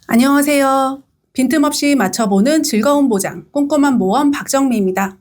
안녕하세요. 빈틈없이 맞춰보는 즐거운 보장, 꼼꼼한 모험 박정미입니다.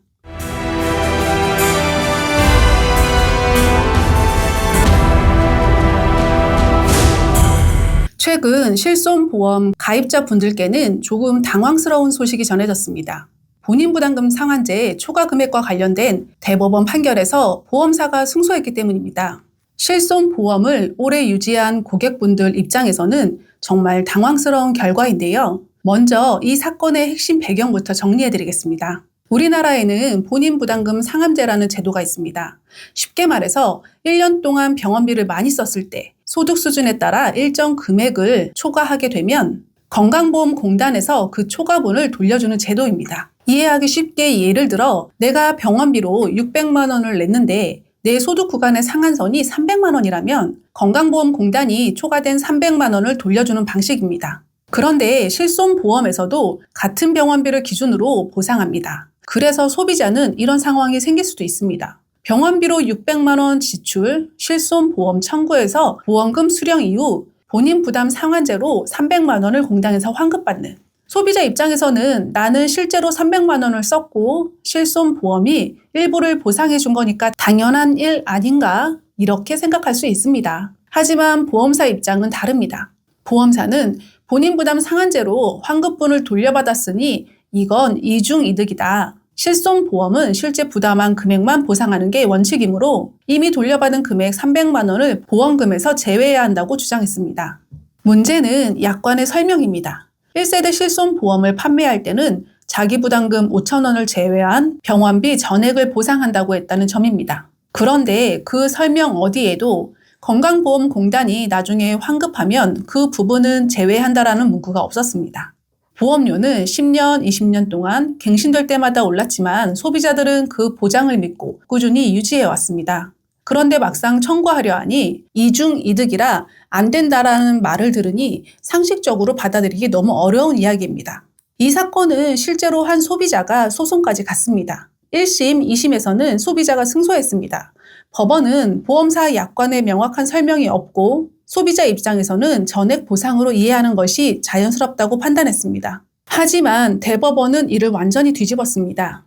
최근 실손보험 가입자분들께는 조금 당황스러운 소식이 전해졌습니다. 본인부담금 상한제 초과 금액과 관련된 대법원 판결에서 보험사가 승소했기 때문입니다. 실손보험을 오래 유지한 고객분들 입장에서는 정말 당황스러운 결과인데요. 먼저 이 사건의 핵심 배경부터 정리해드리겠습니다. 우리나라에는 본인부담금 상한제라는 제도가 있습니다. 쉽게 말해서 1년 동안 병원비를 많이 썼을 때 소득 수준에 따라 일정 금액을 초과하게 되면 건강보험공단에서 그 초과분을 돌려주는 제도입니다. 이해하기 쉽게 예를 들어 내가 병원비로 600만 원을 냈는데 내 소득 구간의 상한선이 300만 원이라면 건강보험공단이 초과된 300만 원을 돌려주는 방식입니다. 그런데 실손보험에서도 같은 병원비를 기준으로 보상합니다. 그래서 소비자는 이런 상황이 생길 수도 있습니다. 병원비로 600만 원 지출, 실손보험 청구해서 보험금 수령 이후 본인 부담 상한제로 300만 원을 공단에서 환급받는, 소비자 입장에서는 나는 실제로 300만 원을 썼고 실손보험이 일부를 보상해 준 거니까 당연한 일 아닌가 이렇게 생각할 수 있습니다. 하지만 보험사 입장은 다릅니다. 보험사는 본인 부담 상한제로 환급분을 돌려받았으니 이건 이중이득이다. 실손보험은 실제 부담한 금액만 보상하는 게 원칙이므로 이미 돌려받은 금액 300만 원을 보험금에서 제외해야 한다고 주장했습니다. 문제는 약관의 설명입니다. 1세대 실손보험을 판매할 때는 자기부담금 5천 원을 제외한 병원비 전액을 보상한다고 했다는 점입니다. 그런데 그 설명 어디에도 건강보험공단이 나중에 환급하면 그 부분은 제외한다라는 문구가 없었습니다. 보험료는 10년, 20년 동안 갱신될 때마다 올랐지만 소비자들은 그 보장을 믿고 꾸준히 유지해 왔습니다. 그런데 막상 청구하려 하니 이중이득이라 안 된다라는 말을 들으니 상식적으로 받아들이기 너무 어려운 이야기입니다. 이 사건은 실제로 한 소비자가 소송까지 갔습니다. 1심, 2심에서는 소비자가 승소했습니다. 법원은 보험사 약관에 명확한 설명이 없고 소비자 입장에서는 전액 보상으로 이해하는 것이 자연스럽다고 판단했습니다. 하지만 대법원은 이를 완전히 뒤집었습니다.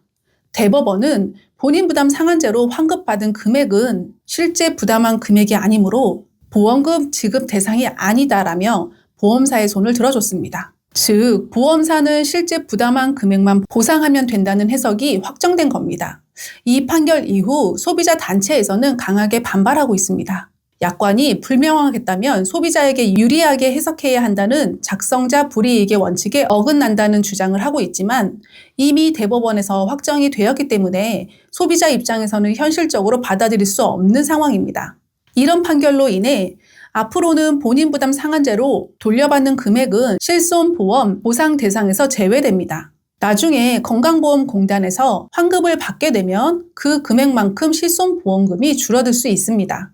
대법원은 본인 부담 상한제로 환급받은 금액은 실제 부담한 금액이 아니므로 보험금 지급 대상이 아니다라며 보험사의 손을 들어줬습니다. 즉, 보험사는 실제 부담한 금액만 보상하면 된다는 해석이 확정된 겁니다. 이 판결 이후 소비자 단체에서는 강하게 반발하고 있습니다. 약관이 불명확했다면 소비자에게 유리하게 해석해야 한다는 작성자 불이익의 원칙에 어긋난다는 주장을 하고 있지만 이미 대법원에서 확정이 되었기 때문에 소비자 입장에서는 현실적으로 받아들일 수 없는 상황입니다. 이런 판결로 인해 앞으로는 본인 부담 상한제로 돌려받는 금액은 실손보험 보상 대상에서 제외됩니다. 나중에 건강보험공단에서 환급을 받게 되면 그 금액만큼 실손보험금이 줄어들 수 있습니다.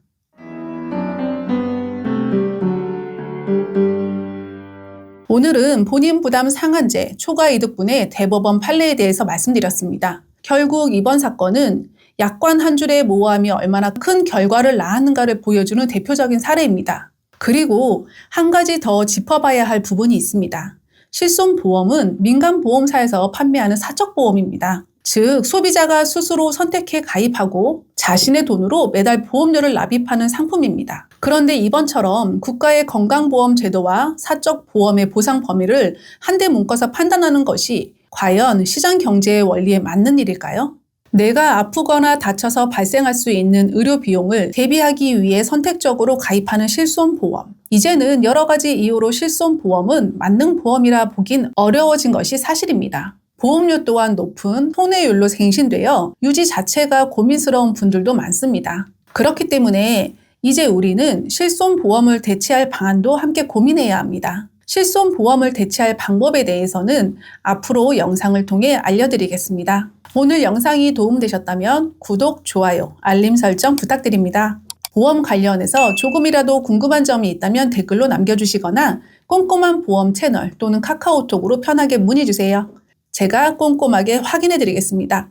오늘은 본인 부담 상한제 초과이득분의 대법원 판례에 대해서 말씀드렸습니다. 결국 이번 사건은 약관 한 줄의 모호함이 얼마나 큰 결과를 낳았는가를 보여주는 대표적인 사례입니다. 그리고 한 가지 더 짚어봐야 할 부분이 있습니다. 실손보험은 민간보험사에서 판매하는 사적보험입니다. 즉, 소비자가 스스로 선택해 가입하고 자신의 돈으로 매달 보험료를 납입하는 상품입니다. 그런데 이번처럼 국가의 건강보험 제도와 사적보험의 보상 범위를 한데 묶어서 판단하는 것이 과연 시장 경제의 원리에 맞는 일일까요? 내가 아프거나 다쳐서 발생할 수 있는 의료 비용을 대비하기 위해 선택적으로 가입하는 실손보험. 이제는 여러 가지 이유로 실손보험은 만능보험이라 보긴 어려워진 것이 사실입니다. 보험료 또한 높은 손해율로 갱신되어 유지 자체가 고민스러운 분들도 많습니다. 그렇기 때문에 이제 우리는 실손보험을 대체할 방안도 함께 고민해야 합니다. 실손보험을 대체할 방법에 대해서는 앞으로 영상을 통해 알려드리겠습니다. 오늘 영상이 도움되셨다면 구독, 좋아요, 알림 설정 부탁드립니다. 보험 관련해서 조금이라도 궁금한 점이 있다면 댓글로 남겨주시거나 꼼꼼한 보험 채널 또는 카카오톡으로 편하게 문의주세요. 제가 꼼꼼하게 확인해드리겠습니다.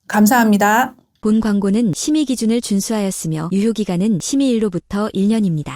감사합니다. 본 광고는 심의 기준을 준수하였으며 유효기간은 심의일로부터 1년입니다.